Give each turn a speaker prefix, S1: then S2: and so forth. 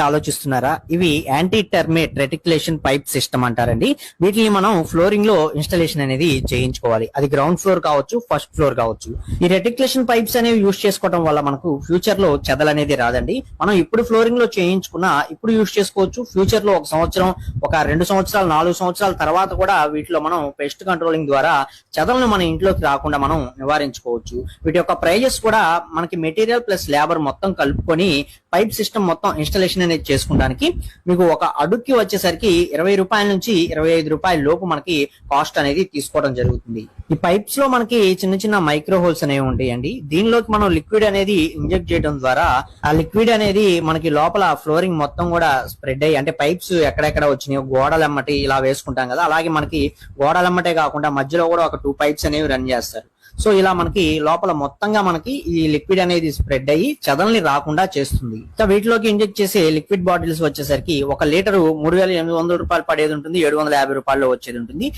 S1: ఆలోచిస్తున్నారా? ఇవి anti termite రెటిక్యులేషన్ pipe system అంటారండి. వీటిని మనం ఫ్లోరింగ్ లో ఇన్స్టాలేషన్ అనేది చేయించుకోవాలి. అది గ్రౌండ్ ఫ్లోర్ కావచ్చు, ఫస్ట్ ఫ్లోర్ కావచ్చు. ఈ రెటిక్యులేషన్ పైప్స్ అనేవి యూజ్ చేసుకోవడం వల్ల మనకు ఫ్యూచర్ లో చెదలు అనేది రాదండి. మనం ఇప్పుడు ఫ్లోరింగ్ లో చేయించుకున్నా ఇప్పుడు యూజ్ చేసుకోవచ్చు. ఫ్యూచర్ లో 1 సంవత్సరం, ఒక 2 సంవత్సరాలు, 4 సంవత్సరాల తర్వాత కూడా వీటిలో మనం పెస్ట్ కంట్రోలింగ్ ద్వారా చెదలను మన ఇంట్లోకి రాకుండా మనం నివారించుకోవచ్చు. వీటి యొక్క ప్రైజెస్ కూడా మనకి మెటీరియల్ ప్లస్ లేబర్ మొత్తం కలుపుకొని పైప్ సిస్టమ్ మొత్తం ఇన్స్టాలేషన్ అనేది చేసుకోవడానికి మీకు ఒక అడుక్కి వచ్చేసరికి 20 రూపాయల నుంచి 25 రూపాయల లోపు మనకి కాస్ట్ అనేది తీసుకోవడం జరుగుతుంది. ఈ పైప్స్ లో మనకి చిన్న చిన్న మైక్రో హోల్స్ అనేవి ఉంటాయండి. దీనిలోకి మనం లిక్విడ్ అనేది ఇంజెక్ట్ చేయడం ద్వారా ఆ లిక్విడ్ అనేది మనకి లోపల ఫ్లోరింగ్ మొత్తం కూడా స్ప్రెడ్ అయ్యి, అంటే పైప్స్ ఎక్కడెక్కడ వచ్చినాయో గోడలమ్మటి ఇలా వేసుకుంటాం కదా, అలాగే మనకి గోడలమ్మటే కాకుండా మధ్యలో కూడా ఒక 2 పైప్స్ అనేవి రన్ చేస్తారు. సో ఇలా మనకి లోపల మొత్తంగా మనకి ఈ లిక్విడ్ అనేది స్ప్రెడ్ అయ్యి చెదల్ని రాకుండా చేస్తుంది. ఇంకా వీటిలోకి ఇంజెక్ట్ చేసే లిక్విడ్ బాటిల్స్ వచ్చేసరికి 1 లీటరు 3,800 రూపాయలు పడేది ఉంటుంది, 750 రూపాయల్లో వచ్చేది ఉంటుంది.